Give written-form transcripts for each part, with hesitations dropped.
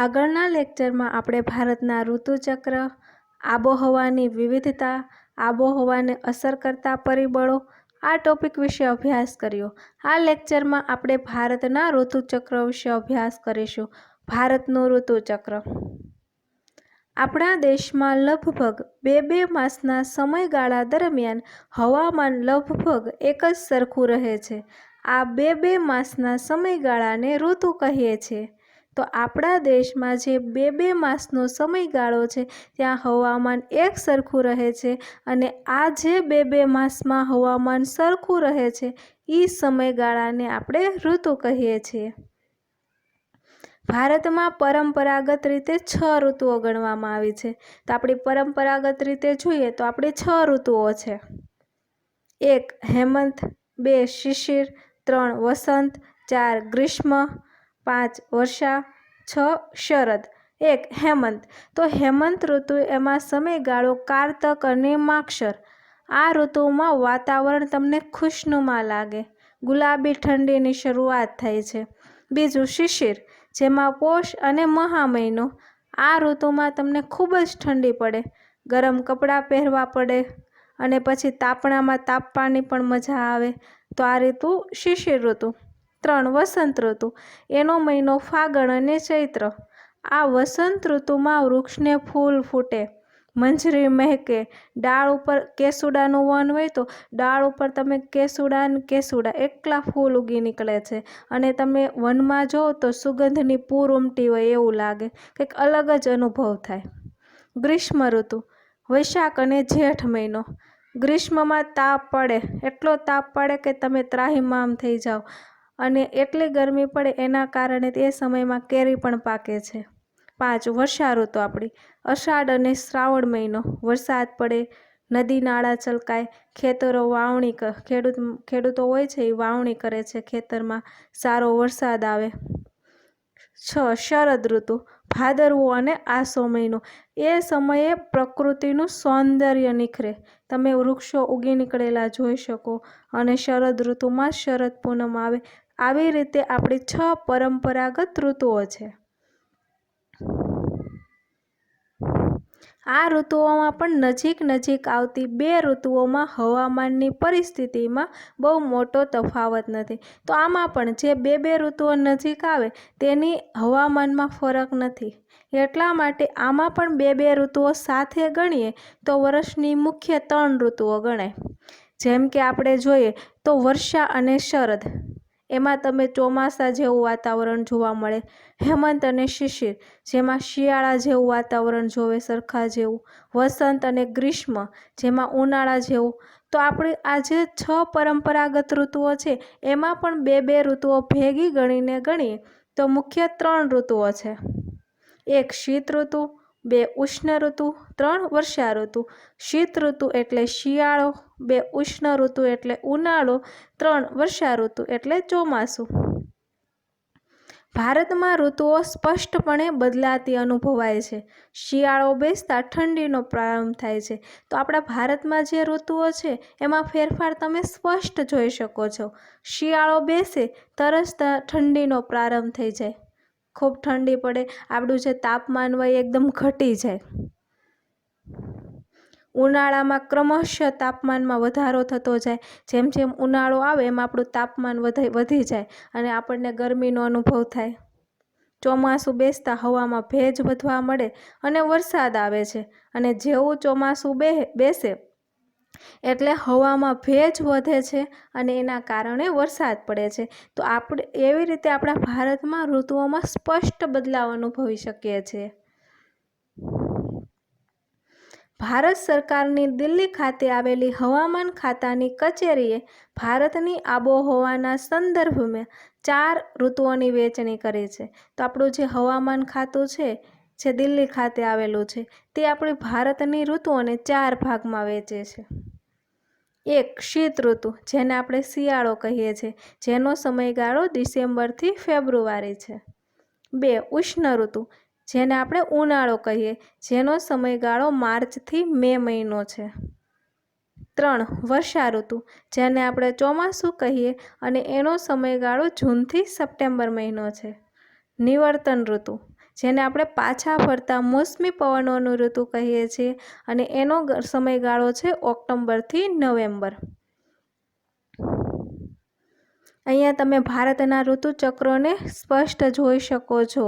આગળના લેક્ચરમાં આપણે ભારતના ઋતુચક્ર, આબોહવાની વિવિધતા, આબોહવાને અસર કરતા પરિબળો આ ટોપિક વિશે અભ્યાસ કર્યો. આ લેક્ચરમાં આપણે ભારતના ઋતુચક્ર વિશે અભ્યાસ કરીશું. ભારતનું ઋતુચક્ર. આપણા દેશમાં લગભગ બે માસના સમયગાળા દરમિયાન હવામાન લગભગ એક જ સરખું રહે છે. આ બે માસના સમયગાળાને ઋતુ કહીએ છીએ. તો આપણા દેશમાં જે બે માસનો સમયગાળો છે ત્યાં હવામાન એક સરખું રહે છે, અને આ જે બે માસમાં હવામાન સરખું રહે છે એ સમયગાળાને આપણે ઋતુ કહીએ છીએ. ભારતમાં પરંપરાગત રીતે 6 ઋતુઓ ગણવામાં આવી છે. તો આપણી પરંપરાગત રીતે જોઈએ તો આપણી 6 ઋતુઓ છે. 1 હેમંત, 2 શિશિર, 3 વસંત, 4 ગ્રીષ્મ, 5 વર્ષા, 6 શરદ. 1 હેમંત. તો હેમંત ઋતુ એમાં સમયગાળો કારતક અને માગશર. આ ઋતુમાં વાતાવરણ તમને ખુશનુમા લાગે, ગુલાબી ઠંડીની શરૂઆત થાય છે. બીજું શિશિર, જેમાં પોષ અને મહા મહિનો. આ ઋતુમાં તમને ખૂબ જ ઠંડી પડે, ગરમ કપડાં પહેરવા પડે અને પછી તાપણામાં તાપવાની પણ મજા આવે. તો આ ઋતુ શિશિર ઋતુ. 3 વસંત ઋતુ. એનો મહિનો ફાગણ અને ચૈત્ર. આ વસંત ઋતુમાં વૃક્ષને ફૂલ ફૂટે, મંજરી મહેકે, ડાળ ઉપર કેસુડાનું વન હોય તો ડાળ ઉપર તમે કેસુડા એકલા ફૂલ ઉગી નીકળે છે, અને તમે વનમાં જાઓ તો સુગંધની પૂર ઉમટી હોય એવું લાગે, કંઈક અલગ જ અનુભવ થાય. ગ્રીષ્મ ઋતુ. વૈશાખ અને જેઠ મહિનો. ગ્રીષ્મમાં તાપ પડે, એટલો તાપ પડે કે તમે ત્રાહિમામ થઈ જાઓ, અને એટલી ગરમી પડે એના કારણે તે સમયમાં કેરી પણ પાકે છે. 5 વર્ષા ઋતુ આપણી. અષાઢ અને શ્રાવણ મહિનો. વરસાદ પડે, નદી નાળા છલકાય, ખેતરો વાવણી ખેડૂતો હોય છે એ વાવણી કરે છે, ખેતરમાં સારો વરસાદ આવે. 6 શરદ ઋતુ. ભાદરવો અને આસો મહિનો. એ સમયે પ્રકૃતિનું સૌંદર્ય નિખરે, તમે વૃક્ષો ઉગી નીકળેલા જોઈ શકો, અને શરદ ઋતુમાં શરદ પૂનમ આવે. આવી રીતે આપણી 6 પરંપરાગત ઋતુઓ છે. આ ઋતુઓમાં પણ નજીક આવતી 2 ઋતુઓમાં હવામાનની પરિસ્થિતિમાં બહુ મોટો તફાવત નથી. તો આમાં પણ જે બે ઋતુઓ નજીક આવે તેની હવામાનમાં ફરક નથી. એટલા માટે આમાં પણ બે ઋતુઓ સાથે ગણીએ તો વર્ષની મુખ્ય 3 ઋતુઓ ગણાય. જેમ કે આપણે જોઈએ તો વર્ષા અને શરદ, એમાં તમે ચોમાસા જેવું વાતાવરણ જોવા મળે. હેમંત અને શિશિર, જેમાં શિયાળા જેવું વાતાવરણ જોવે, સરખા જેવું. વસંત અને ગ્રીષ્મ, જેમાં ઉનાળા જેવું. તો આપણી આ જે 6 પરંપરાગત ઋતુઓ છે એમાં પણ બે ઋતુઓ ભેગી ગણીએ તો મુખ્ય 3 ઋતુઓ છે. 1 શીત ઋતુ, 2 ઉષ્ણ ઋતુ, 3 વર્ષા ઋતુ. શીત ઋતુ એટલે શિયાળો, 2 ઉષ્ણ ઋતુ એટલે ઉનાળો, 3 વર્ષા ઋતુ એટલે ચોમાસું. ભારતમાં ઋતુઓ સ્પષ્ટપણે બદલાતી અનુભવાય છે. શિયાળો બેસતા ઠંડીનો પ્રારંભ થાય છે. તો આપણા ભારતમાં જે ઋતુઓ છે એમાં ફેરફાર તમે સ્પષ્ટ જોઈ શકો છો. શિયાળો બેસે તરત ઠંડીનો પ્રારંભ થઈ જાય, ખૂબ ઠંડી પડે, આપણું જે તાપમાન હોય એકદમ ઘટી જાય. ઉનાળામાં ક્રમશઃ તાપમાનમાં વધારો થતો જાય. જેમ જેમ ઉનાળો આવે એમ આપણું તાપમાન વધી જાય અને આપણને ગરમીનો અનુભવ થાય. ચોમાસું બેસતા હવામાં ભેજ વધવા મળે અને વરસાદ આવે છે, અને જેવું ચોમાસું બેસે એટલે હવામાં ભેજ વધે છે અને એના કારણે વરસાદ પડે છે. તો આપણે એવી રીતે આપણા ભારતમાં ઋતુઓમાં સ્પષ્ટ બદલાવ અનુભવી શકીએ છીએ. ભારત સરકારની દિલ્હી ખાતે આવેલી હવામાન ખાતાની કચેરીએ ભારતની આબોહવાના સંદર્ભમાં 4 ઋતુઓની વહેંચણી કરી છે. તો આપણું જે હવામાન ખાતું છે જે દિલ્હી ખાતે આવેલું છે તે આપણી ભારતની ઋતુઓને 4 ભાગમાં વહેંચે છે. 1 શીત ઋતુ, જેને આપણે શિયાળો કહીએ છીએ, જેનો સમયગાળો ડિસેમ્બરથી ફેબ્રુઆરી છે. 2 ઉષ્ણ ઋતુ, જેને આપણે ઉનાળો કહીએ, જેનો સમયગાળો માર્ચથી મે મહિનો છે. 3 વર્ષા ઋતુ, જેને આપણે ચોમાસું કહીએ, અને એનો સમયગાળો જૂનથી સપ્ટેમ્બર મહિનો છે. નિવર્તન ઋતુ, જેને આપણે પાછા ફરતા મોસમી પવનોનું ઋતુ કહીએ છીએ, અને એનો સમયગાળો છે ઓક્ટોબરથી નવેમ્બર. અહીંયા તમે ભારતના ઋતુચક્રોને સ્પષ્ટ જોઈ શકો છો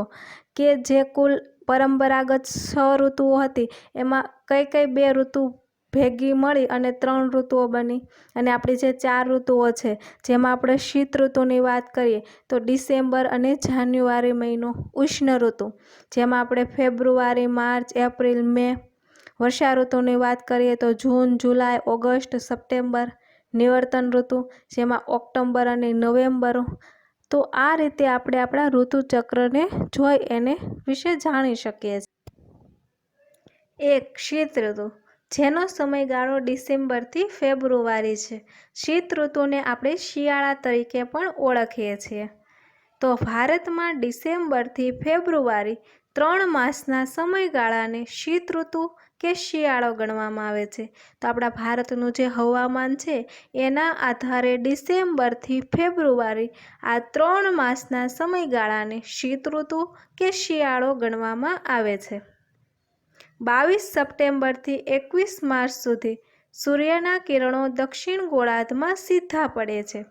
કે જે કુલ પરંપરાગત 6 ઋતુઓ હતી એમાં કઈ કઈ 2 ઋતુ ભેગી મળી અને 3 ઋતુઓ બની. અને આપણી જે 4 ઋતુઓ છે જેમાં આપણે શીત ઋતુની વાત કરીએ તો ડિસેમ્બર અને જાન્યુઆરી મહિનો ઉષ્ણ ઋતુ, જેમાં આપણે ફેબ્રુઆરી, માર્ચ, એપ્રિલ, મે. વર્ષા ઋતુની વાત કરીએ તો જૂન, જુલાઈ, ઓગસ્ટ, સપ્ટેમ્બર. નિવર્તન ઋતુ જેમાં ઓક્ટોબર અને નવેમ્બર. તો આ રીતે આપણે આપણા ઋતુચક્રને જોઈ એને વિશે જાણી શકીએ છીએ. એક શીત ઋતુ, જેનો સમયગાળો ડિસેમ્બરથી ફેબ્રુઆરી છે. શીત ઋતુને આપણે શિયાળા તરીકે પણ ઓળખીએ છીએ. તો ભારતમાં ડિસેમ્બરથી ફેબ્રુઆરી 3 માસના સમયગાળાને શીત ઋતુ કે શિયાળો ગણવામાં આવે છે. તો આપણા ભારતનું જે હવામાન છે એના આધારે ડિસેમ્બરથી ફેબ્રુઆરી આ 3 માસના સમયગાળાને શીત ઋતુ કે શિયાળો ગણવામાં આવે છે. 22 સપ્ટેમ્બરથી 21 માર્ચ સુધી સૂર્યના કિરણો દક્ષિણ ગોળાર્ધમાં સીધા પડે છે.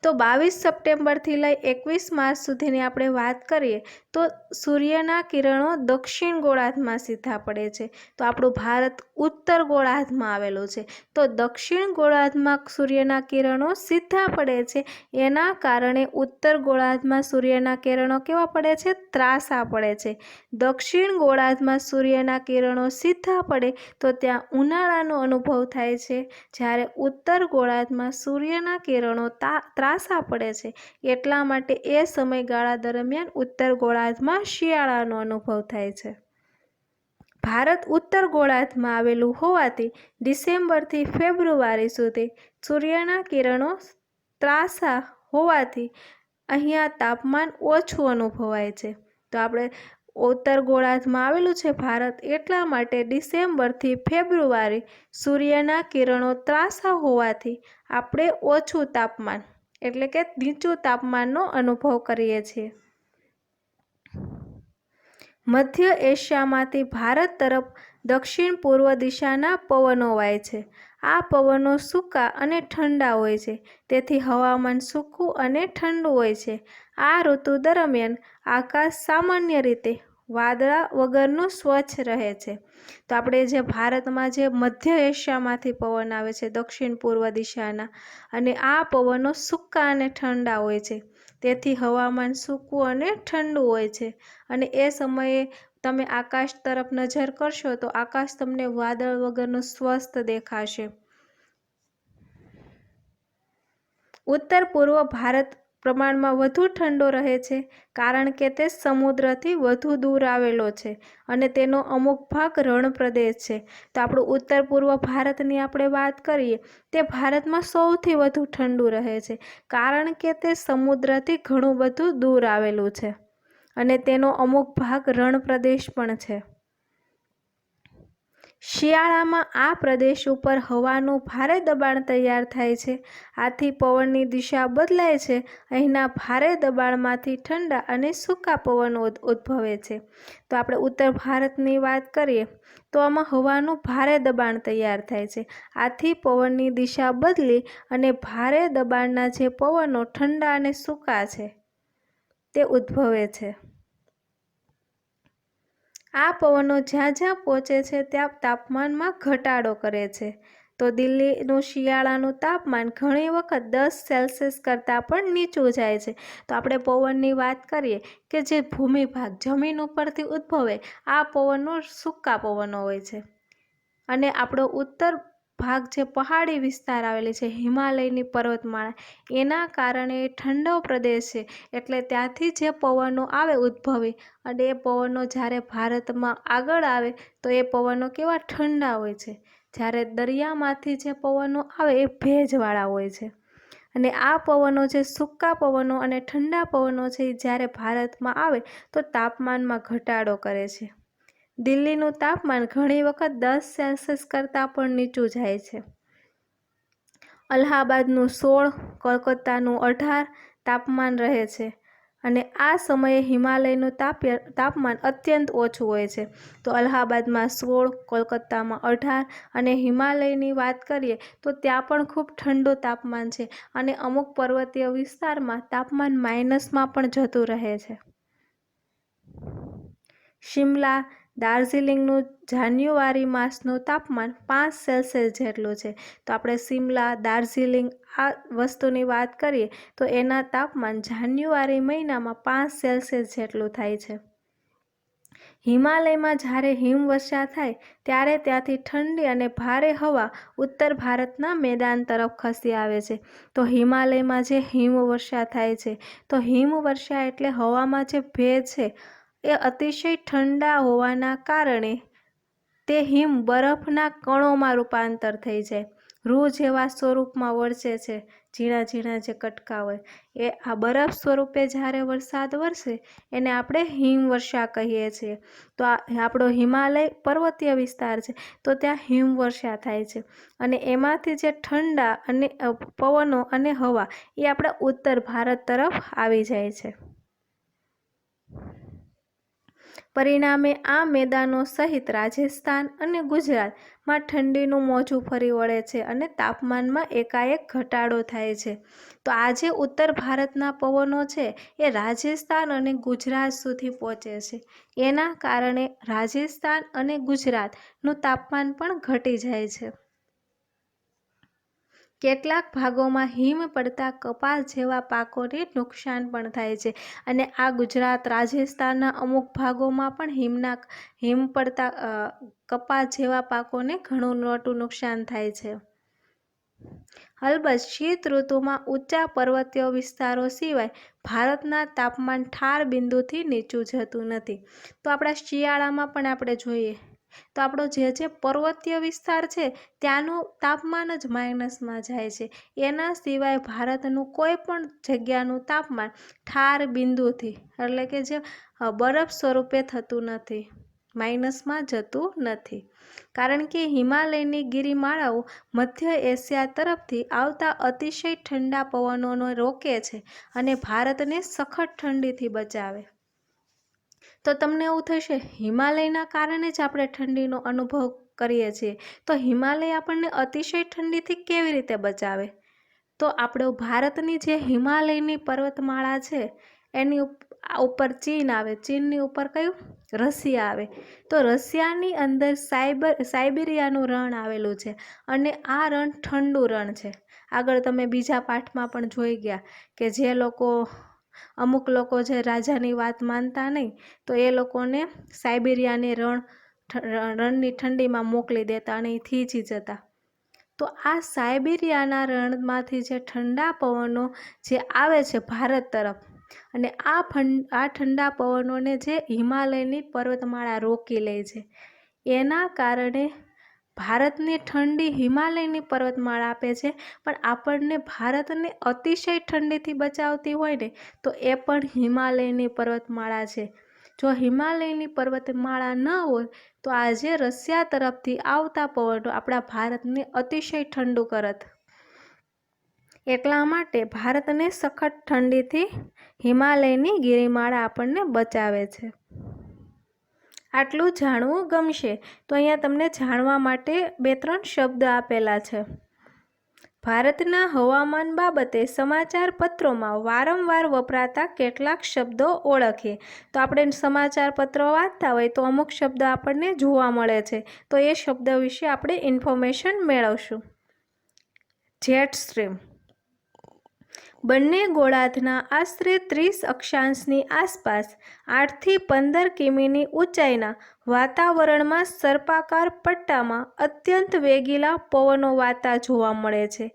તો 22 સપ્ટેમ્બરથી લઈ 21 માર્ચ સુધીની આપણે વાત કરીએ તો સૂર્યના કિરણો દક્ષિણ ગોળાર્ધમાં સીધા પડે છે. તો આપણું ભારત ઉત્તર ગોળાર્ધમાં આવેલું છે. તો દક્ષિણ ગોળાર્ધમાં સૂર્યના કિરણો સીધા પડે છે, એના કારણે ઉત્તર ગોળાર્ધમાં સૂર્યના કિરણો કેવા પડે છે? ત્રાંસા પડે છે. દક્ષિણ ગોળાર્ધમાં સૂર્યના કિરણો સીધા પડે તો ત્યાં ઉનાળાનો અનુભવ થાય છે, જ્યારે ઉત્તર ગોળાર્ધમાં સૂર્યના કિરણો ત્રાંસા પડે છે, એટલા માટે એ સમયગાળા દરમિયાન ઉત્તર ગોળાર્ધમાં શિયાળાનો અનુભવ થાય છે. ભારત ઉત્તર ગોળાર્ધમાં આવેલું હોવાથી ડિસેમ્બરથી ફેબ્રુઆરી સુધી સૂર્યના કિરણો ત્રાંસા હોવાથી અહીંયા તાપમાન ઓછું અનુભવાય છે. તો આપણે ઉત્તર ગોળાર્ધમાં આવેલું છે ભારત, એટલા માટે ડિસેમ્બરથી ફેબ્રુઆરી સૂર્યના કિરણો ત્રાંસા હોવાથી આપણે ઓછું તાપમાન એટલે કે નીચું તાપમાનનો અનુભવ કરીએ છીએ. મધ્ય એશિયામાંથી ભારત તરફ દક્ષિણ પૂર્વ દિશાના પવનો વાય છે. આ પવનો સૂકા અને ઠંડા હોય છે, તેથી હવામાન સૂકું અને ઠંડુ હોય છે. આ ઋતુ દરમિયાન આકાશ સામાન્ય રીતે વાદળા વગરનું સ્વચ્છ રહે છે. તો આપણે જે ભારતમાં જે મધ્ય એશિયામાંથી પવન આવે છે દક્ષિણ પૂર્વ દિશાના, અને આ પવનો સૂકા અને ઠંડા હોય છે, તેથી હવામાન સૂકું અને ઠંડુ હોય છે. અને એ સમયે તમે આકાશ તરફ નજર કરશો તો આકાશ તમને વાદળ વગરનું સ્વસ્થ દેખાશે. ઉત્તર પૂર્વ ભારત પ્રમાણમાં વધુ ઠંડો રહે છે, કારણ કે તે સમુદ્રથી વધુ દૂર આવેલો છે અને તેનો અમુક ભાગ રણ પ્રદેશ છે. તો આપણું ઉત્તર પૂર્વ ભારતની આપણે વાત કરીએ તે ભારતમાં સૌથી વધુ ઠંડુ રહે છે, કારણ કે તે સમુદ્રથી ઘણું બધું દૂર આવેલું છે અને તેનો અમુક ભાગ રણ પ્રદેશ પણ છે. શિયાળામાં આ પ્રદેશ ઉપર હવાનું ભારે દબાણ તૈયાર થાય છે, આથી પવનની દિશા બદલાય છે. અહીંના ભારે દબાણમાંથી ઠંડા અને સૂકા પવનો ઉદ્ભવે છે. તો આપણે ઉત્તર ભારતની વાત કરીએ તો આમાં હવાનું ભારે દબાણ તૈયાર થાય છે, આથી પવનની દિશા બદલી અને ભારે દબાણના જે પવનો ઠંડા અને સૂકા છે તે ઉદ્ભવે છે. આ પવનો જ્યાં જ્યાં પહોંચે છે ત્યાં તાપમાનમાં ઘટાડો કરે છે. તો દિલ્હીનું શિયાળાનું તાપમાન ઘણી વખત 10 સેલ્સિયસ કરતાં પણ નીચું જાય છે. તો આપણે પવનની વાત કરીએ કે જે ભૂમિભાગ જમીન ઉપરથી ઉદ્ભવે, આ પવનો સૂકા પવનો હોય છે. અને આપણો ઉત્તર ભાગ જે પહાડી વિસ્તાર આવેલી છે, હિમાલયની પર્વતમાળા, એના કારણે ઠંડો પ્રદેશ છે, એટલે ત્યાંથી જે પવનો આવે ઉદ્ભવી, અને એ પવનો જ્યારે ભારતમાં આગળ આવે તો એ પવનો કેવા ઠંડા હોય છે, જ્યારે દરિયામાંથી જે પવનો આવે એ ભેજવાળા હોય છે. અને આ પવનો જે સૂકા પવનો અને ઠંડા પવનો છે એ જ્યારે ભારતમાં આવે તો તાપમાનમાં ઘટાડો કરે છે. દિલ્હીનું તાપમાન ઘણી વખત 10 સેલ્સિયસ કરતાં પણ નીચું જાય છે. અલ્હાબાદનું 16, કોલકાતાનું 18 તાપમાન રહે છે. અને આ સમયે હિમાલયનું તાપમાન અત્યંત ઓછું હોય છે. તો અલ્હાબાદમાં 16, કોલકાતામાં 18 અને હિમાલયની વાત કરીએ તો ત્યાં પણ ખૂબ ઠંડુ તાપમાન છે અને અમુક પર્વતીય વિસ્તારમાં તાપમાન માઇનસમાં પણ જતું રહે છે. શિમલા, દાર્જિલિંગનું જાન્યુઆરી માસનું તાપમાન 5 સેલ્સિયસ જેટલું છે. તો આપણે શિમલા, દાર્જિલિંગ આ વસ્તુની વાત કરીએ તો એના તાપમાન જાન્યુઆરી મહિનામાં 5 સેલ્સિયસ જેટલું થાય છે. હિમાલયમાં જ્યારે હિમવર્ષા થાય ત્યારે ત્યાંથી ઠંડી અને ભારે હવા ઉત્તર ભારતના મેદાન તરફ ખસી આવે છે. તો હિમાલયમાં જે હિમવર્ષા થાય છે તો હિમવર્ષા એટલે હવામાં જે ભેજ છે એ અતિશય ઠંડા હોવાના કારણે તે હિમ બરફના કણોમાં રૂપાંતર થઈ જાય, રૂ જેવા સ્વરૂપમાં વરસે છે. ઝીણા ઝીણા જે કટકા હોય એ આ બરફ સ્વરૂપે જ્યારે વરસાદ વરસે એને આપણે હિમવર્ષા કહીએ છીએ. તો આપણો હિમાલય પર્વતીય વિસ્તાર છે તો ત્યાં હિમવર્ષા થાય છે અને એમાંથી જે ઠંડા અને પવનો અને હવા એ આપણા ઉત્તર ભારત તરફ આવી જાય છે. પરિણામે આ મેદાનો સહિત રાજસ્થાન અને ગુજરાતમાં ઠંડીનું મોજું ફરી વળે છે અને તાપમાનમાં એકાએક ઘટાડો થાય છે. તો આ જે ઉત્તર ભારતના પવનો છે એ રાજસ્થાન અને ગુજરાત સુધી પહોંચે છે. એના કારણે રાજસ્થાન અને ગુજરાતનું તાપમાન પણ ઘટી જાય છે. કેટલાક ભાગોમાં હિમ પડતા કપાસ જેવા પાકોને નુકસાન પણ થાય છે અને આ ગુજરાત, રાજસ્થાનના અમુક ભાગોમાં પણ હિમ પડતા કપાસ જેવા પાકોને ઘણું મોટું નુકસાન થાય છે. અલબત્ત શીત ઋતુમાં ઊંચા પર્વતીય વિસ્તારો સિવાય ભારતના તાપમાન ઠાર બિંદુથી નીચું જતું નથી. તો આપણા શિયાળામાં પણ આપણે જોઈએ તો આપણો જે પર્વતીય વિસ્તાર છે ત્યાંનું તાપમાન જ માઇનસમાં જાય છે. એના સિવાય ભારતનું કોઈ પણ જગ્યાનું તાપમાન ઠાર બિંદુથી એટલે કે જે બરફ સ્વરૂપે થતું નથી, માઇનસમાં જતું નથી. કારણ કે હિમાલયની ગિરિમાળાઓ મધ્ય એશિયા તરફથી આવતા અતિશય ઠંડા પવનોને રોકે છે અને ભારતને સખત ઠંડીથી બચાવે. તો તમને એવું થશે હિમાલયના કારણે જ આપણે ઠંડીનો અનુભવ કરીએ છીએ, તો હિમાલય આપણને અતિશય ઠંડીથી કેવી રીતે બચાવે? તો આપણો ભારતની જે હિમાલયની પર્વતમાળા છે એની ઉપર ચીન આવે, ચીનની ઉપર કયું? રશિયા આવે. તો રશિયાની અંદર સાઇબેરિયાનું રણ આવેલું છે અને આ રણ ઠંડુ રણ છે. આગળ તમે બીજા પાઠમાં પણ જોઈ ગયા કે અમુક લોકો જે રાજાની વાત માનતા નહીં તો એ લોકોને સાઇબેરિયાને રણની ઠંડીમાં મોકલી દેતા અને એ થીજી જતા. તો આ સાઇબેરિયાના રણમાંથી જે ઠંડા પવનો જે આવે છે ભારત તરફ અને આ ઠંડા પવનોને જે હિમાલયની પર્વતમાળા રોકી લે છે, એના કારણે ભારતને ઠંડી હિમાલયની પર્વતમાળા આપે છે. પણ આપણને ભારતને અતિશય ઠંડીથી બચાવતી હોય ને તો એ પણ હિમાલયની પર્વતમાળા છે. જો હિમાલયની પર્વતમાળા ન હોય તો આજે રશિયા તરફથી આવતા પવનો આપણા ભારતને અતિશય ઠંડુ કરત. એટલા માટે ભારતને સખત ઠંડીથી હિમાલયની ગિરિમાળા આપણને બચાવે છે. આટલું જાણવું ગમશે તો અહીંયા તમને જાણવા માટે 2-3 શબ્દ આપેલા છે. ભારતના હવામાન બાબતે સમાચાર પત્રોમાં વારંવાર વપરાતા કેટલાક શબ્દો ઓળખીએ. તો આપણે સમાચાર પત્રો વાંચતા હોય તો અમુક શબ્દ આપણને જોવા મળે છે, તો એ શબ્દ વિશે આપણે ઇન્ફોર્મેશન મેળવશું. જેટ સ્ટ્રીમ બંને ગોળાર્ધના આશરે 30 અક્ષાંશની આસપાસ 8 થી 15 કિમીની ઊંચાઈના વાતાવરણમાં સર્પાકાર પટ્ટામાં અત્યંત વેગીલા પવનો વાતા જોવા મળે છે.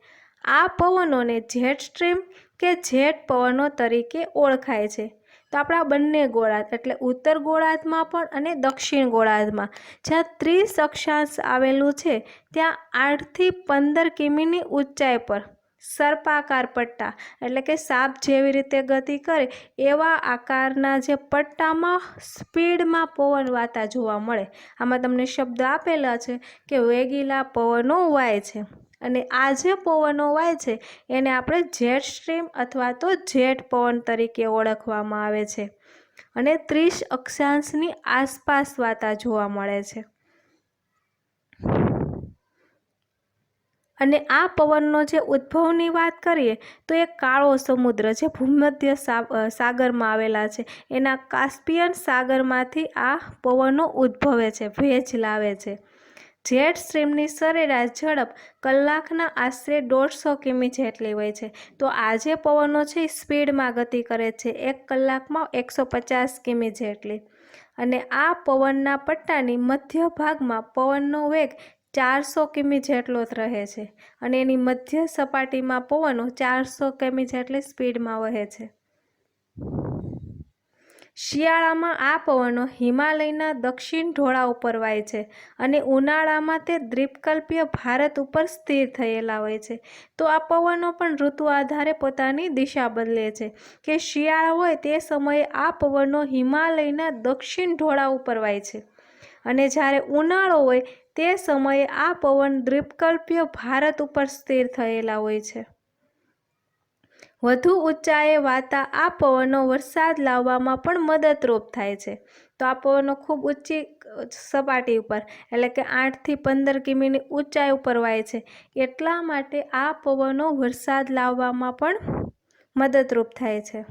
આ પવનોને જેટ સ્ટ્રીમ કે જેટ પવનો તરીકે ઓળખાય છે. તો આપણા બંને ગોળાર્ધ એટલે ઉત્તર ગોળાર્ધમાં પણ અને દક્ષિણ ગોળાર્ધમાં જ્યાં 30 અક્ષાંશ આવેલું છે ત્યાં 8 થી 15 કિમીની ઊંચાઈ પર સર્પાકાર પટ્ટા એટલે કે સાપ જેવી રીતે ગતિ કરે એવા આકારના જે પટ્ટામાં સ્પીડમાં પવન વાતા જોવા મળે. આમાં તમને શબ્દ આપેલા છે કે વેગીલા પવનો વાય છે. અને આ જે પવનો વાય છે એને આપણે જેટ સ્ટ્રીમ અથવા તો જેટ પવન તરીકે ઓળખવામાં આવે છે અને 30 અક્ષાંશની આસપાસ વાતા જોવા મળે છે। અને આ પવનનો જે ઉદ્ભવની વાત કરીએ તો એ કાળો સમુદ્ર જે ભૂમધ્ય સાગરમાં આવેલા છે એના કાસ્પિયન સાગરમાંથી આ પવનો ઉદ્ભવે છે, ભેજ લાવે છે। જેટ સ્ટ્રીમની સરેરાશ ઝડપ કલાકના આશરે 150 કિમી જેટલી હોય છે। તો આ જે પવનો છે એ સ્પીડમાં ગતિ કરે છે, 1 કલાકમાં 150 કિમી જેટલી। અને આ પવનના પટ્ટાની મધ્ય ભાગમાં પવનનો વેગ 400 કિમી જેટલો જ રહે છે અને એની મધ્ય સપાટીમાં પવનો 400 કિમી જેટલી સ્પીડમાં વહે છે। શિયાળામાં આ પવનો હિમાલયના દક્ષિણ ઢોળા ઉપર વાય છે અને ઉનાળામાં તે દ્વીપકલ્પીય ભારત ઉપર સ્થિર થયેલા હોય છે। તો આ પવનો પણ ઋતુ આધારે પોતાની દિશા બદલે છે કે શિયાળો હોય તે સમયે આ પવનો હિમાલયના દક્ષિણ ઢોળા ઉપર વાય છે અને જ્યારે ઉનાળો હોય તે સમયે આ પવન દ્વીપકલ્પીય ભારત ઉપર સ્થિર થયેલા હોય છે। વધુ ઊંચાઈએ વાતા આ પવનો વરસાદ લાવવામાં પણ મદદરૂપ થાય છે। તો આ પવનો ખૂબ ઊંચી સપાટી ઉપર એટલે કે 8 થી 15 કિમીની ઊંચાઈ ઉપર વાય છે, એટલા માટે આ પવનો વરસાદ લાવવામાં પણ મદદરૂપ થાય છે।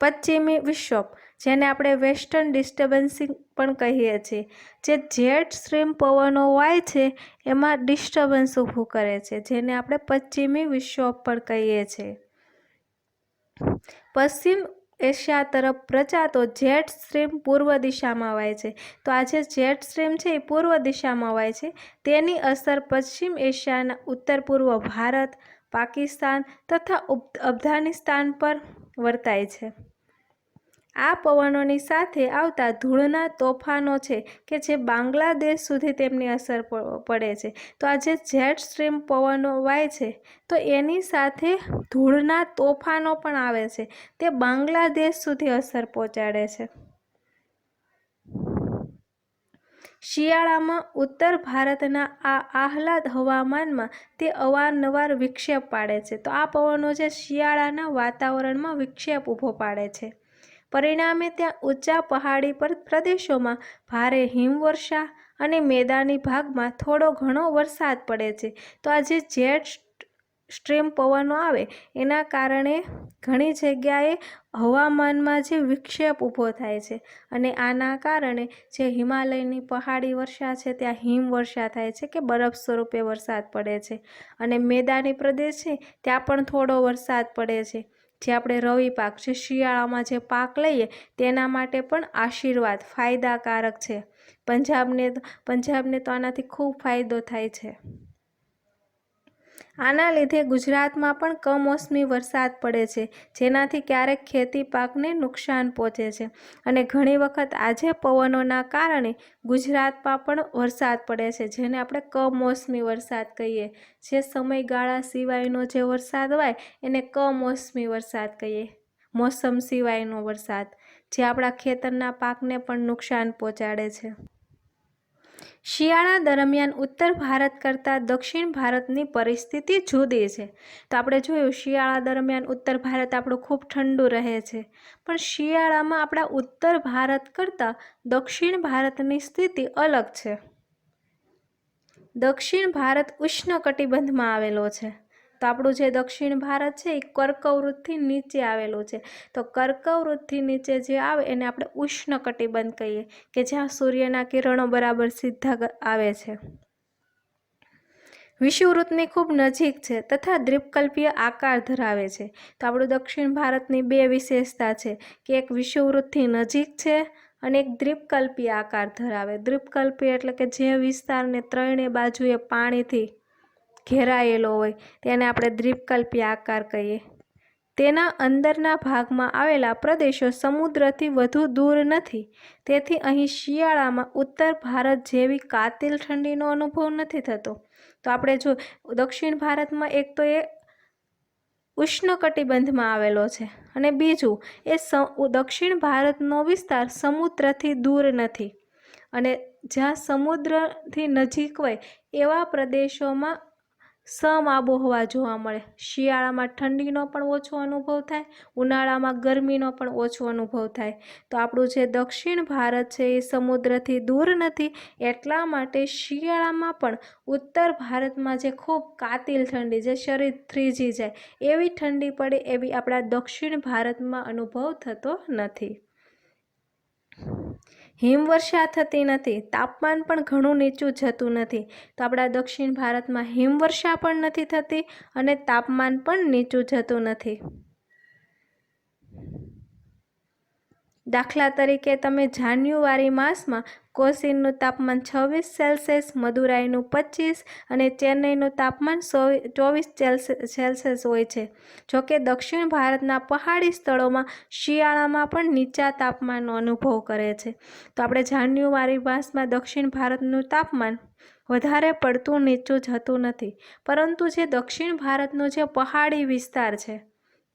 પશ્ચિમી વિક્ષોભ જેને આપણે વેસ્ટર્ન ડિસ્ટર્બન્સ પણ કહીએ છીએ, જે જેટ સ્ટ્રીમ પવનો વાય છે એમાં ડિસ્ટર્બન્સ ઊભું કરે છે જેને આપણે પશ્ચિમી વિક્ષોભ પણ કહીએ છીએ। પશ્ચિમ એશિયા તરફ પ્રજાતો જેટ સ્ટ્રીમ પૂર્વ દિશામાં વાય છે। તો આ જે જેટ સ્ટ્રીમ છે એ પૂર્વ દિશામાં વાય છે, તેની અસર પશ્ચિમ એશિયાના ઉત્તર પૂર્વ ભારત, પાકિસ્તાન તથા અફઘાનિસ્તાન પર વર્તાય છે। આ પવનોની સાથે આવતા ધૂળના તોફાનો છે કે જે બાંગ્લાદેશ સુધી તેમની અસર પડે છે। તો આ જે જેટ સ્ટ્રીમ પવનો વાય છે તો એની સાથે ધૂળના તોફાનો પણ આવે છે, તે બાંગ્લાદેશ સુધી અસર પહોંચાડે છે। શિયાળામાં ઉત્તર ભારતના આ આહલાદ હવામાનમાં તે અવારનવાર વિક્ષેપ પાડે છે। તો આ પવનો જે શિયાળાના વાતાવરણમાં વિક્ષેપ ઊભો પાડે છે, પરિણામે ત્યાં ઊંચા પહાડી પ્રદેશોમાં ભારે હિમવર્ષા અને મેદાની ભાગમાં થોડો ઘણો વરસાદ પડે છે। તો આ જે જેટ સ્ટ્રીમ પવનો આવે એના કારણે ઘણી જગ્યાએ હવામાનમાં જે વિક્ષેપ ઊભો થાય છે અને આના કારણે જે હિમાલયની પહાડી વર્ષા છે ત્યાં હિમવર્ષા થાય છે કે બરફ સ્વરૂપે વરસાદ પડે છે અને મેદાની પ્રદેશ છે ત્યાં પણ થોડો વરસાદ પડે છે, જે આપણે રવિ પાક જે શિયાળામાં જે પાક લઈએ તેના માટે પણ આશીર્વાદ ફાયદાકારક છે। પંજાબને તો આનાથી ખૂબ ફાયદો થાય છે। આના લીધે ગુજરાતમાં પણ કમોસમી વરસાદ પડે છે, જેનાથી ક્યારેક ખેતી પાકને નુકસાન પહોંચે છે અને ઘણી વખત આજે પવનોના કારણે ગુજરાતમાં પણ વરસાદ પડે છે, જેને આપણે કમોસમી વરસાદ કહીએ। જે સમયગાળા સિવાયનો જે વરસાદ હોય એને કમોસમી વરસાદ કહીએ, મોસમ સિવાયનો વરસાદ, જે આપણા ખેતરના પાકને પણ નુકસાન પહોંચાડે છે। શિયાળા દરમિયાન ઉત્તર ભારત કરતાં દક્ષિણ ભારતની પરિસ્થિતિ જુદી છે। તો આપણે જોયું શિયાળા દરમિયાન ઉત્તર ભારત આપણું ખૂબ ઠંડુ રહે છે, પણ શિયાળામાં આપણા ઉત્તર ભારત કરતાં દક્ષિણ ભારતની સ્થિતિ અલગ છે। દક્ષિણ ભારત ઉષ્ણકટિબંધમાં આવેલો છે, તો આપણું જે દક્ષિણ ભારત છે એ કર્કવૃતથી નીચે આવેલું છે। તો કર્કવૃતથી નીચે જે આવે એને આપણે ઉષ્ણકટિબંધ કહીએ કે જ્યાં સૂર્યના કિરણો બરાબર સીધા આવે છે। વિષુવવૃત્તની ખૂબ નજીક છે તથા દ્વીપકલ્પીય આકાર ધરાવે છે। તો આપણું દક્ષિણ ભારતની બે વિશેષતા છે કે એક વિષુવવૃત્તથી નજીક છે અને એક દ્વીપકલ્પીય આકાર ધરાવે। દ્વીપકલ્પીય એટલે કે જે વિસ્તારને ત્રણેય બાજુએ પાણીથી ઘેરાયેલો હોય તેને આપણે દ્વીપકલ્પીય આકાર કહીએ। તેના અંદરના ભાગમાં આવેલા પ્રદેશો સમુદ્રથી વધુ દૂર નથી, તેથી અહીં શિયાળામાં ઉત્તર ભારત જેવી કાતિલ ઠંડીનો અનુભવ નથી થતો। તો આપણે જો દક્ષિણ ભારતમાં એક તો એ ઉષ્ણકટિબંધમાં આવેલો છે અને બીજું એ દક્ષિણ ભારતનો વિસ્તાર સમુદ્રથી દૂર નથી અને જ્યાં સમુદ્રથી નજીક હોય એવા પ્રદેશોમાં સમ આબોહવા જોવા મળે. શિયાળામાં ઠંડીનો પણ ઓછો અનુભવ થાય, ઉનાળામાં ગરમીનો પણ ઓછો અનુભવ થાય. તો આપણું જે દક્ષિણ ભારત છે એ સમુદ્રથી દૂર નથી, એટલા માટે શિયાળામાં પણ ઉત્તર ભારતમાં જે ખૂબ કાતિલ ઠંડી, જે શરીર થ્રીજી જાય એવી ઠંડી પડે એવી આપણા દક્ષિણ ભારતમાં અનુભવ થતો નથી. હિમવર્ષા થતી નથી, તાપમાન પણ ઘણું નીચું જતું નથી. તો આપણા દક્ષિણ ભારતમાં હિમવર્ષા પણ નથી થતી અને તાપમાન પણ નીચું જતું નથી. દાખલા તરીકે તમે જાન્યુઆરી માસમાં કોચીનનું તાપમાન 26 સેલ્સિયસ, મદુરાઈનું 25 અને ચેન્નઈનું તાપમાન 24 સેલ્સિયસ હોય છે. જોકે દક્ષિણ ભારતના પહાડી સ્થળોમાં શિયાળામાં પણ નીચા તાપમાનનો અનુભવ કરે છે. તો આપણે જાન્યુઆરી માસમાં દક્ષિણ ભારતનું તાપમાન વધારે પડતું નીચું જતું નથી, પરંતુ જે દક્ષિણ ભારતનો જે પહાડી વિસ્તાર છે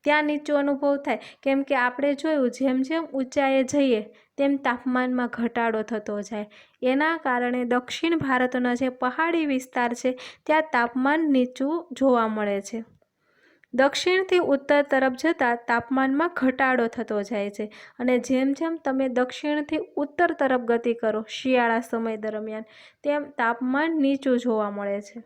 ત્યાં નીચો અનુભવ થાય, કેમ કે આપણે જોયું જેમ જેમ ઊંચાઈએ જઈએ તેમ તાપમાનમાં ઘટાડો થતો જાય. એના કારણે દક્ષિણ ભારતનો જે પહાડી વિસ્તાર છે ત્યાં તાપમાન નીચું જોવા મળે છે. દક્ષિણથી ઉત્તર તરફ જતાં તાપમાનમાં ઘટાડો થતો જાય છે અને જેમ જેમ તમે દક્ષિણથી ઉત્તર તરફ ગતિ કરો શિયાળા સમય દરમિયાન, તેમ તાપમાન નીચું જોવા મળે છે.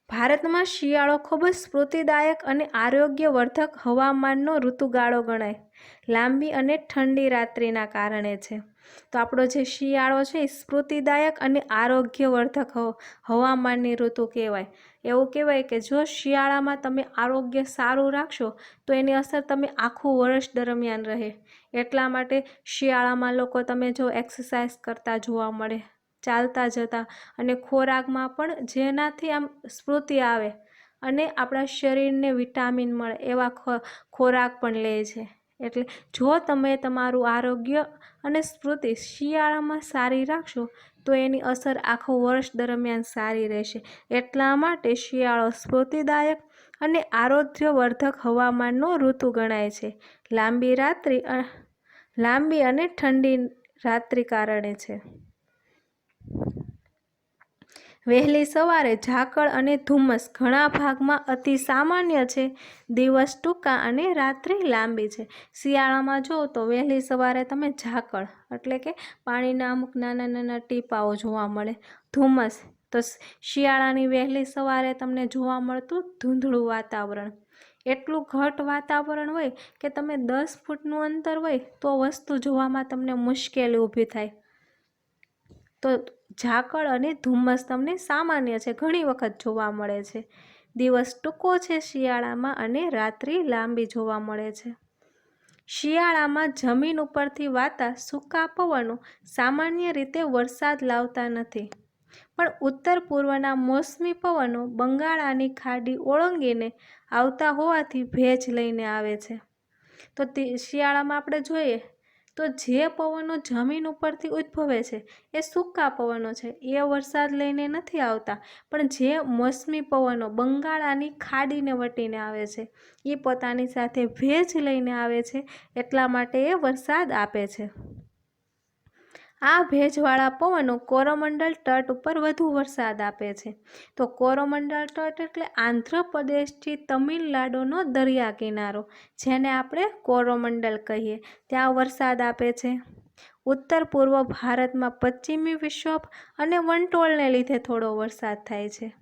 ભારતમાં શિયાળો ખૂબ જ સ્ફૂર્તિદાયક અને આરોગ્યવર્ધક હવામાનનો ઋતુગાળો ગણાય. લાંબી અને ઠંડી રાત્રિના કારણે છે. તો આપણો જે શિયાળો છે એ સ્ફૂર્તિદાયક અને આરોગ્યવર્ધક હવામાનની ઋતુ કહેવાય. એવું કહેવાય કે જો શિયાળામાં તમે આરોગ્ય સારું રાખશો તો એની અસર તમે આખું વર્ષ દરમિયાન રહે. એટલા માટે શિયાળામાં લોકો તમે જો એક્સરસાઇઝ કરતા જોવા મળે, ચાલતા જતા, અને ખોરાકમાં પણ જેનાથી આમ સ્ફૂર્તિ આવે અને આપણા શરીરને વિટામિન મળે એવા ખોરાક પણ લે છે. એટલે જો તમે તમારું આરોગ્ય અને સ્ફૂર્તિ શિયાળામાં સારી રાખશો તો એની અસર આખું વર્ષ દરમિયાન સારી રહેશે. એટલા માટે શિયાળો સ્ફૂર્તિદાયક અને આરોગ્યવર્ધક હવામાનનો ઋતુ ગણાય છે. લાંબી અને ઠંડી રાત્રિ કારણે છે. વહેલી સવારે ઝાકળ અને ધુમ્મસ ઘણા ભાગમાં અતિ સામાન્ય છે. દિવસ ટૂંકા અને રાત્રિ લાંબી છે. શિયાળામાં જો તો વહેલી સવારે તમે ઝાકળ એટલે કે પાણીના અમુક નાના નાના ટીપાઓ જોવા મળે. ધુમ્મસ તો શિયાળાની વહેલી સવારે તમને જોવા મળતું ધૂંધળું વાતાવરણ. એટલું ઘટ વાતાવરણ હોય કે તમે 10 ફૂટનું અંતર હોય તો વસ્તુ જોવામાં તમને મુશ્કેલી ઊભી થાય. તો ઝાકળ અને ધુમ્મસ તમને સામાન્ય છે, ઘણી વખત જોવા મળે છે. દિવસ ટૂંકો છે શિયાળામાં અને રાત્રિ લાંબી જોવા મળે છે. શિયાળામાં જમીન ઉપરથી વાતા સૂકા પવનો સામાન્ય રીતે વરસાદ લાવતા નથી, પણ ઉત્તર પૂર્વના મોસમી પવનો બંગાળાની ખાડી ઓળંગીને આવતા હોવાથી ભેજ લઈને આવે છે. તો શિયાળામાં આપણે જોઈએ તો જે પવનો જમીન ઉપરથી ઉદ્ભવે છે એ સૂકા પવનો છે, એ વરસાદ લઈને નથી આવતા, પણ જે મોસમી પવનો બંગાળાની ખાડીને વટીને આવે છે એ પોતાની સાથે ભેજ લઈને આવે છે, એટલા માટે એ વરસાદ આપે છે. આ ભેજવાળા પવનો કોરોમંડળ તટ ઉપર વધુ વરસાદ આપે છે. તો કોરોમંડળ તટ એટલે આંધ્રપ્રદેશથી તમિલનાડુનો દરિયા કિનારો, જેને આપણે કોરોમંડળ કહીએ, ત્યાં વરસાદ આપે છે. ઉત્તર પૂર્વ ભારતમાં પશ્ચિમી વિક્ષોભ અને વંટોળને લીધે થોડો વરસાદ થાય છે.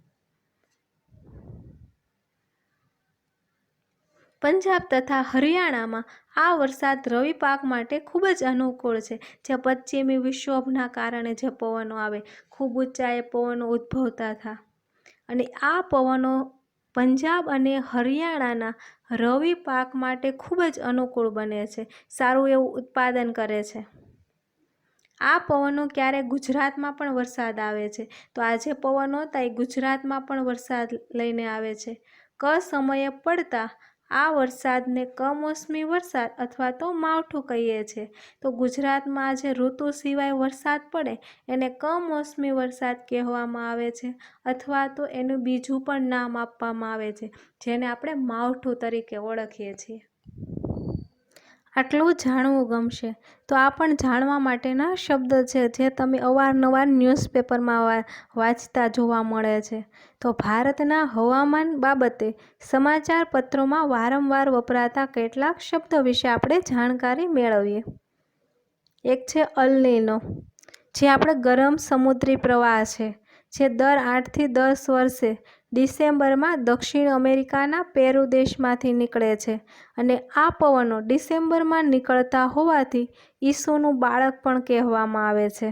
પંજાબ તથા હરિયાણામાં આ વરસાદ રવિ પાક માટે ખૂબ જ અનુકૂળ છે. જે પશ્ચિમી વિક્ષોભના કારણે જે પવનો આવે, ખૂબ ઊંચાએ પવનો ઉદ્ભવતા હતા, અને આ પવનો પંજાબ અને હરિયાણાના રવિ પાક માટે ખૂબ જ અનુકૂળ બને છે, સારું એવું ઉત્પાદન કરે છે. આ પવનો ક્યારેક ગુજરાતમાં પણ વરસાદ આવે છે. તો આ જે પવનો હતા એ ગુજરાતમાં પણ વરસાદ લઈને આવે છે. સમયે પડતા આ વરસાદને કમોસમી વરસાદ અથવા તો માવઠું કહીએ છીએ. તો ગુજરાતમાં આજે ઋતુ સિવાય વરસાદ પડે એને કમોસમી વરસાદ કહેવામાં આવે છે, અથવા તો એનું બીજું પણ નામ આપવામાં આવે છે, જેને આપણે માવઠું તરીકે ઓળખીએ છીએ. આટલું જાણવું ગમશે. તો આ પણ જાણવા માટેના શબ્દ છે જે તમે અવારનવાર ન્યૂઝપેપરમાં વાંચતા જોવા મળે છે. તો ભારતના હવામાન બાબતે સમાચાર પત્રોમાં વારંવાર વપરાતા કેટલાક શબ્દ વિશે આપણે જાણકારી મેળવીએ. એક છે અલ નીનો, જે આપણે ગરમ સમુદ્રી પ્રવાહ છે, જે દર 8 થી 10 વર્ષે ડિસેમ્બરમાં દક્ષિણ અમેરિકાના પેરુ દેશમાંથી નીકળે છે અને આ પવનો ડિસેમ્બરમાં નીકળતા હોવાથી ઈસુનું બાળક પણ કહેવામાં આવે છે.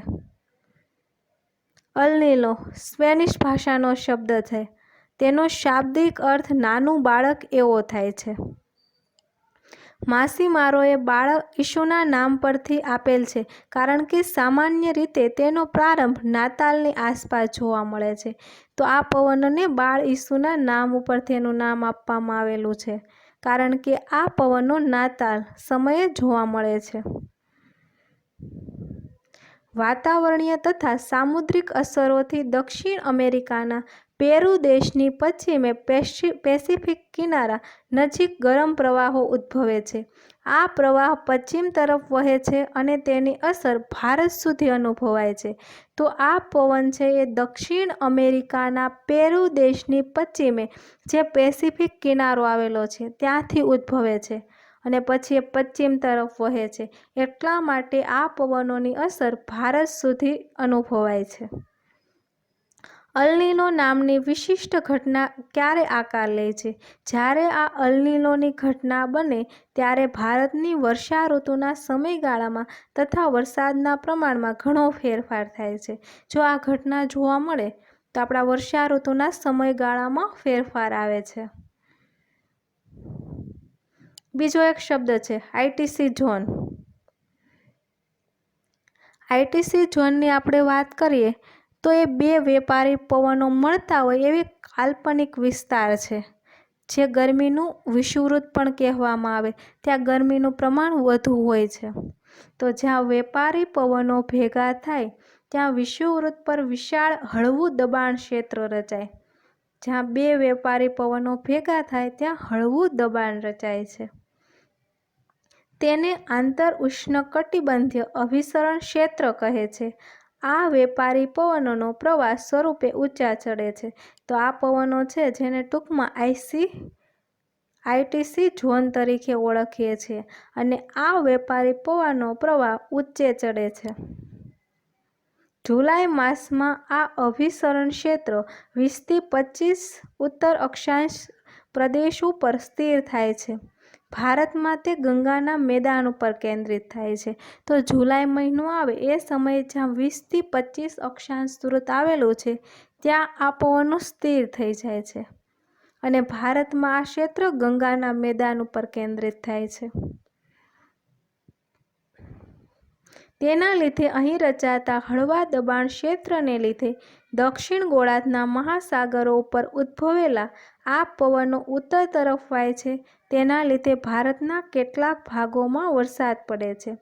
અલ નીનો સ્પેનિશ ભાષાનો શબ્દ છે. તેનો શાબ્દિક અર્થ નાનું બાળક એવો થાય છે. માછીમારોએ બાળક ઈસુના નામ પરથી આપેલ છે કારણ કે સામાન્ય રીતે તેનો પ્રારંભ નાતાલની આસપાસ જોવા મળે છે. તો આ પવનોને બાળ ઈસુના નામ ઉપરથી એનું નામ આપવામાં આવેલું છે કારણ કે આ પવનો નાતાલ સમયે જોવા મળે છે. વાતાવરણીય તથા સામુદ્રિક અસરોથી દક્ષિણ અમેરિકાના પેરુ દેશની પશ્ચિમે પેસિફિક કિનારા નજીક ગરમ પ્રવાહો ઉદ્ભવે છે. આ પ્રવાહ પશ્ચિમ તરફ વહે છે અને તેની અસર ભારત સુધી અનુભવાય છે. તો આ પવન છે એ દક્ષિણ અમેરિકાના પેરુ દેશની પશ્ચિમે જે પેસિફિક કિનારો આવેલો છે ત્યાંથી ઉદ્ભવે છે અને પછી એ પશ્ચિમ તરફ વહે છે. એટલા માટે આ પવનોની અસર ભારત સુધી અનુભવાય છે. અલ નીનો નામની વિશિષ્ટ ઘટના ક્યારે આકાર લે છે? જ્યારે આ અલ નીનોની ઘટના બને ત્યારે ભારતની વર્ષા ઋતુના સમયગાળામાં તથા વરસાદના પ્રમાણમાં ઘણો ફેરફાર થાય છે. જો આ ઘટના જોવા મળે તો આપણા વર્ષા ઋતુના સમયગાળામાં ફેરફાર આવે છે. બીજો એક શબ્દ છે આઈટીસી ઝોન. આઈટીસી ઝોનની આપણે વાત કરીએ તો એ બે વેપારી પવનો મળતા હોય એવી કાલ્પનિક વિસ્તાર છે જે ગરમીનું વિષુવવૃત્ત પણ કહેવામાં આવે. ત્યાં ગરમીનું પ્રમાણ વધુ હોય છે. તો જ્યાં વેપારી પવનો ભેગા થાય ત્યાં વિષુવવૃત્ત પર વિશાળ હળવું દબાણ ક્ષેત્ર રચાય. જ્યાં બે વેપારી પવનો ભેગા થાય ત્યાં હળવું દબાણ રચાય છે. તેને આંતર ઉષ્ણકટિબંધીય અભિસરણ ક્ષેત્ર કહે છે. આ વેપારી પવનોનો પ્રવાહ સ્વરૂપે ઊંચા ચડે છે. તો આ પવનો છે જેને ટૂંકમાં આઈટીસી ઝોન તરીકે ઓળખીએ છીએ અને આ વેપારી પવનનો પ્રવાહ ઊંચે ચડે છે. જુલાઈ માસમાં આ અભિસરણ ક્ષેત્ર 20 થી 25 ઉત્તર અક્ષાંશ પ્રદેશ ઉપર સ્થિર થાય છે. ભારતમાં તે ગંગાના મેદાન ઉપર કેન્દ્રિત થાય છે. તો જુલાઈ મહિનો આવે એ સમયે જ્યાં 20 થી 25 અક્ષાંશ દૂર આવેલું છે ત્યાં આ પવનો સ્થિર થઈ જાય છે અને ભારતમાં આ ક્ષેત્ર ગંગાના મેદાન ઉપર કેન્દ્રિત થાય છે. તેના લીધે અહીં રચાતા હળવા દબાણ ક્ષેત્રને લીધે દક્ષિણ ગોળાર્ધના મહાસાગરો ઉપર ઉદ્ભવેલા આ પવનો ઉત્તર તરફ વાય છે. તેના લીધે ભારતના કેટલાક ભાગોમાં વરસાદ પડે છે.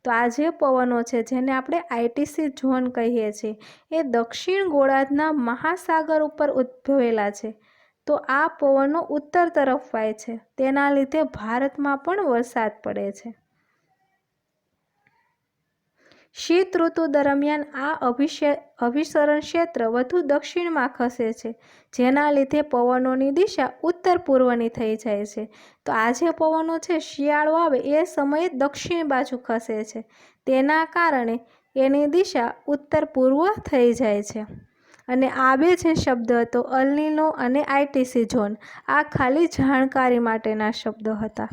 તો આ જે પવનો છે જેને આપણે આઈટીસી ઝોન કહીએ છીએ એ દક્ષિણ ગોળાર્ધના મહાસાગર ઉપર ઉદ્ભવેલા છે. તો આ પવનો ઉત્તર તરફ વાય છે. તેના લીધે ભારતમાં પણ વરસાદ પડે છે. શીત ઋતુ દરમિયાન આ અભિસરણ ક્ષેત્ર વધુ દક્ષિણમાં ખસે છે જેના લીધે પવનોની દિશા ઉત્તર પૂર્વની થઈ જાય છે. તો આ જે પવનો છે શિયાળો આવે એ સમયે દક્ષિણ બાજુ ખસે છે. તેના કારણે એની દિશા ઉત્તર પૂર્વ થઈ જાય છે. અને આ બે જે શબ્દ હતો અલ નીનો અને આઈટીસી ઝોન, આ ખાલી જાણકારી માટેના શબ્દો હતા.